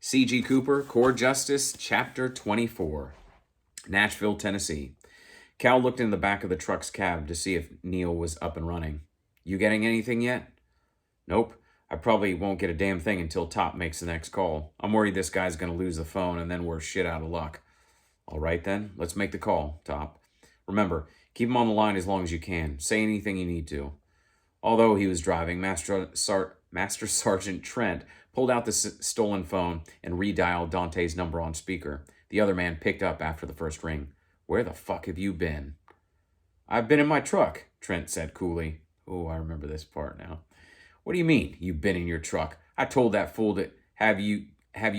C.G. Cooper, Core Justice, Chapter 24, Nashville, Tennessee. Cal looked in the back of the truck's cab to see if Neil was up and running. You getting anything yet? Nope. I probably won't get a damn thing until Top makes the next call. I'm worried this guy's going to lose the phone and then we're shit out of luck. All right then, let's make the call, Top. Remember, keep him on the line as long as you can. Say anything you need to. Although he was driving, Master Sergeant Trent pulled out the stolen phone and redialed Dante's number on speaker. The other man picked up after the first ring. Where the fuck have you been? I've been in my truck, Trent said coolly. Oh, I remember this part now. What do you mean, you've been in your truck? I told that fool to have you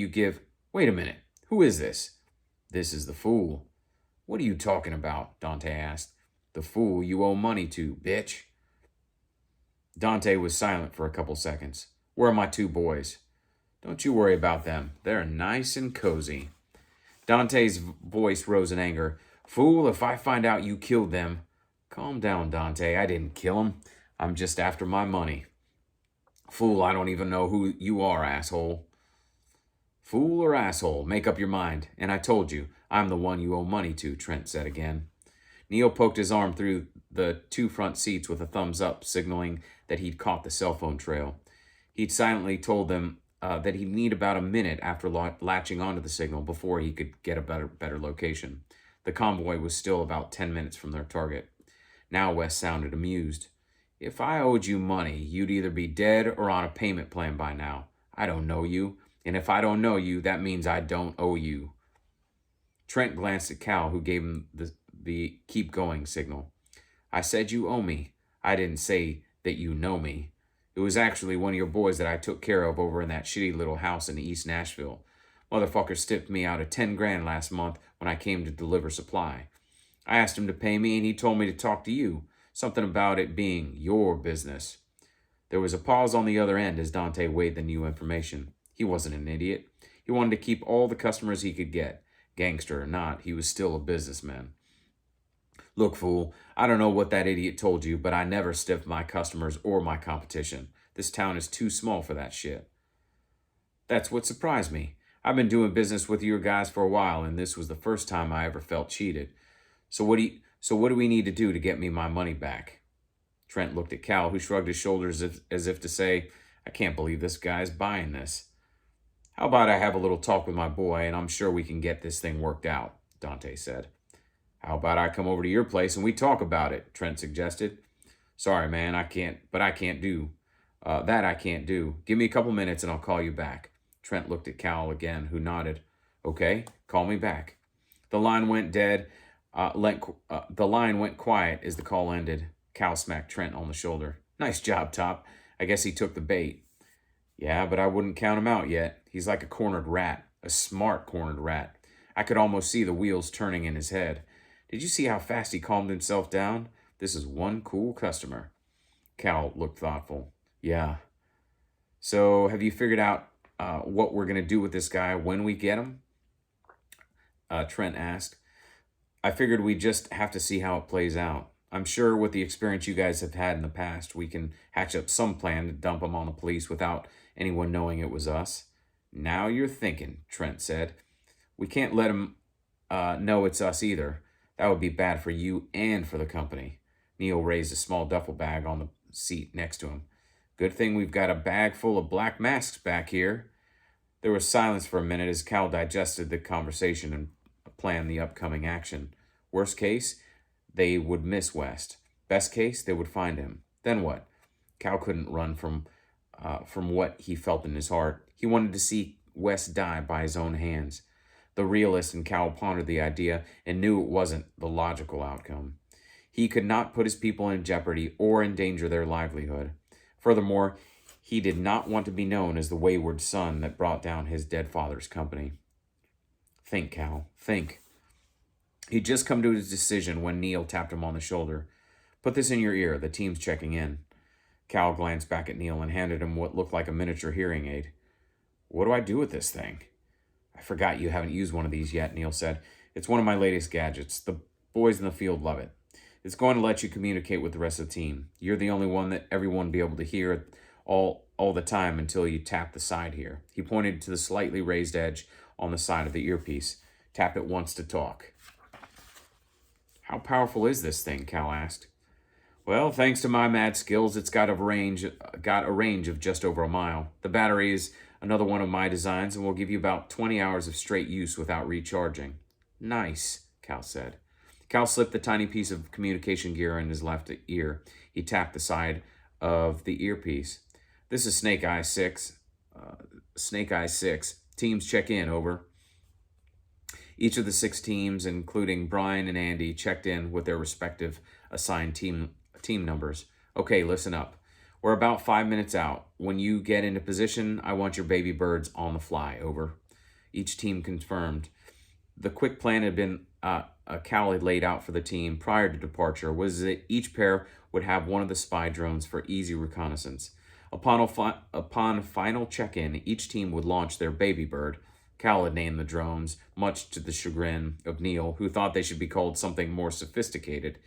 give... Wait a minute. Who is this? This is the fool. What are you talking about? Dante asked. The fool you owe money to, bitch. Dante was silent for a couple seconds. Where are my two boys? Don't you worry about them. They're nice and cozy. Dante's voice rose in anger. Fool, if I find out you killed them... Calm down, Dante. I didn't kill them. I'm just after my money. Fool, I don't even know who you are, asshole. Fool or asshole, make up your mind. And I told you, I'm the one you owe money to, Trent said again. Neil poked his arm through the two front seats with a thumbs up, signaling that he'd caught the cell phone trail. He'd silently told them that he'd need about a minute after latching onto the signal before he could get a better location. The convoy was still about 10 minutes from their target. Now West sounded amused. If I owed you money, you'd either be dead or on a payment plan by now. I don't know you, and if I don't know you, that means I don't owe you. Trent glanced at Cal, who gave him the keep going signal. I said you owe me. I didn't say that you know me. It was actually one of your boys that I took care of over in that shitty little house in East Nashville. Motherfucker stiffed me out of 10 grand last month when I came to deliver supply. I asked him to pay me and he told me to talk to you. Something about it being your business. There was a pause on the other end as Dante weighed the new information. He wasn't an idiot. He wanted to keep all the customers he could get. Gangster or not, he was still a businessman. Look, fool, I don't know what that idiot told you, but I never stiffed my customers or my competition. This town is too small for that shit. That's what surprised me. I've been doing business with your guys for a while, and this was the first time I ever felt cheated. So what do we need to do to get me my money back? Trent looked at Cal, who shrugged his shoulders as if to say, I can't believe this guy's buying this. How about I have a little talk with my boy, and I'm sure we can get this thing worked out, Dante said. How about I come over to your place and we talk about it, Trent suggested. Sorry, man, I can't do. That I can't do. Give me a couple minutes and I'll call you back. Trent looked at Cal again, who nodded. Okay, call me back. The line went dead. The line went quiet as the call ended. Cal smacked Trent on the shoulder. Nice job, Top. I guess he took the bait. Yeah, but I wouldn't count him out yet. He's like a cornered rat, a smart cornered rat. I could almost see the wheels turning in his head. Did you see how fast he calmed himself down? This is one cool customer. Cal looked thoughtful. Yeah. So have you figured out what we're going to do with this guy when we get him? Trent asked. I figured we just have to see how it plays out. I'm sure with the experience you guys have had in the past, we can hatch up some plan to dump him on the police without anyone knowing it was us. Now you're thinking, Trent said. We can't let him know it's us either. That would be bad for you and for the company. Neil raised a small duffel bag on the seat next to him. Good thing we've got a bag full of black masks back here. There was silence for a minute as Cal digested the conversation and planned the upcoming action. Worst case, they would miss West. Best case, they would find him. Then what? Cal couldn't run from what he felt in his heart. He wanted to see West die by his own hands. The realist in Cal pondered the idea and knew it wasn't the logical outcome. He could not put his people in jeopardy or endanger their livelihood. Furthermore, he did not want to be known as the wayward son that brought down his dead father's company. Think, Cal, think. He'd just come to his decision when Neil tapped him on the shoulder. Put this in your ear, the team's checking in. Cal glanced back at Neil and handed him what looked like a miniature hearing aid. What do I do with this thing? I forgot you haven't used one of these yet, Neil said. It's one of my latest gadgets. The boys in the field love it. It's going to let you communicate with the rest of the team. You're the only one that everyone will be able to hear all all the time until you tap the side here. He pointed to the slightly raised edge on the side of the earpiece. Tap it once to talk. How powerful is this thing? Cal asked. Well, thanks to my mad skills, it's got a range of just over a mile. The battery is another one of my designs and will give you about 20 hours of straight use without recharging. Nice, Cal said. Cal slipped the tiny piece of communication gear in his left ear. He tapped the side of the earpiece. This is Snake Eye 6. Snake Eye 6. Teams check in, over. Each of the 6 teams, including Brian and Andy, checked in with their respective assigned team numbers. Okay, listen up. We're about 5 minutes out. When you get into position, I want your baby birds on the fly, over. Each team confirmed. The quick plan had been Cal had laid out for the team prior to departure was that each pair would have one of the spy drones for easy reconnaissance. Upon final check-in, each team would launch their baby bird. Cal had named the drones, much to the chagrin of Neil, who thought they should be called something more sophisticated,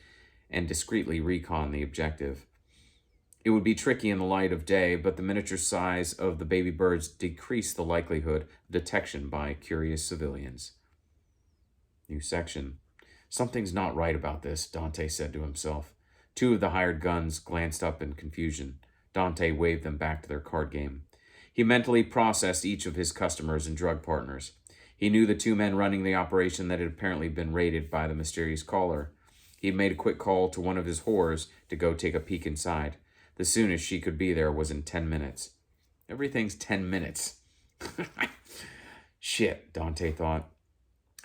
and discreetly recon the objective. It would be tricky in the light of day, but the miniature size of the baby birds decreased the likelihood of detection by curious civilians. New section. Something's not right about this, Dante said to himself. 2 of the hired guns glanced up in confusion. Dante waved them back to their card game. He mentally processed each of his customers and drug partners. He knew the 2 men running the operation that had apparently been raided by the mysterious caller. He made a quick call to one of his whores to go take a peek inside. The soonest she could be there was in 10 minutes. Everything's 10 minutes. Shit, Dante thought.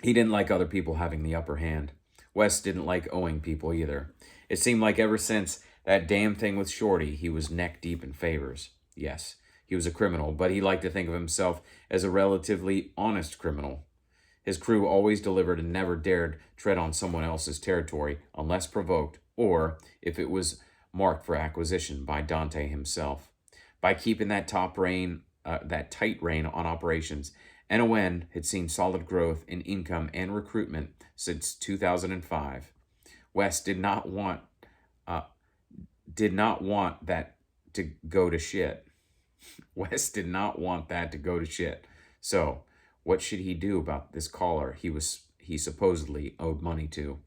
He didn't like other people having the upper hand. Wes didn't like owing people either. It seemed like ever since that damn thing with Shorty, he was neck deep in favors. Yes, he was a criminal, but he liked to think of himself as a relatively honest criminal. His crew always delivered and never dared tread on someone else's territory unless provoked, or if it was marked for acquisition by Dante himself. By keeping that tight rein on operations, NON had seen solid growth in income and recruitment since 2005. Wes did not want that to go to shit. Wes did not want that to go to shit. So, what should he do about this caller he supposedly owed money to?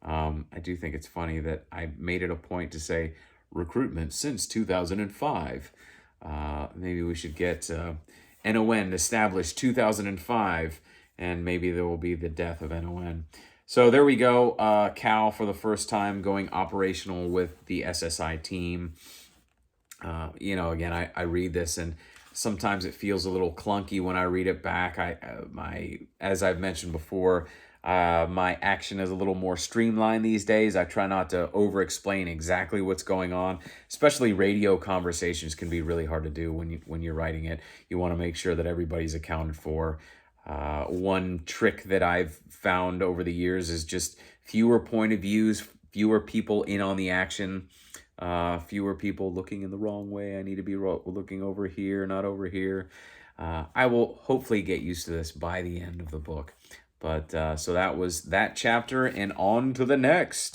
I do think it's funny that I made it a point to say recruitment since 2005. Maybe we should get NON established 2005, and maybe there will be the death of NON. So there we go. Cal, for the first time, going operational with the SSI team. Again, I read this, and sometimes it feels a little clunky when I read it back. As I've mentioned before, my action is a little more streamlined these days. I try not to over-explain exactly what's going on. Especially radio conversations can be really hard to do when you're writing it. You want to make sure that everybody's accounted for. One trick that I've found over the years is just fewer point of views, fewer people in on the action, fewer people looking in the wrong way. I need to be looking over here, not over here. I will hopefully get used to this by the end of the book. But so that was that chapter, and on to the next.